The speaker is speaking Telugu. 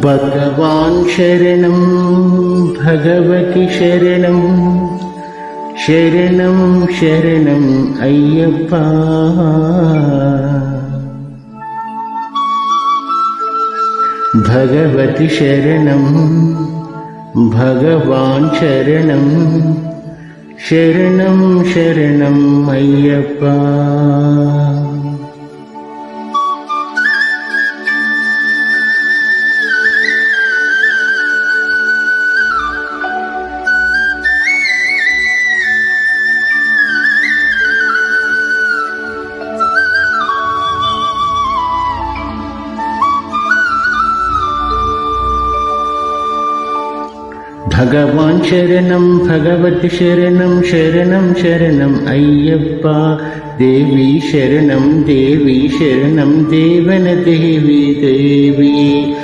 భగవాన్ శరణం భగవతి శరణం శరణం శరణం అయ్యప్ప. భగవతి శరణం భగవాన్ శరణం శరణం శరణం అయ్యప్ప. భగవాన్ శరణం భగవతి శరణం శరణం శరణం అయ్యప్ప. దేవి శరణం దేవి శరణం దేవన దేవి దేవి.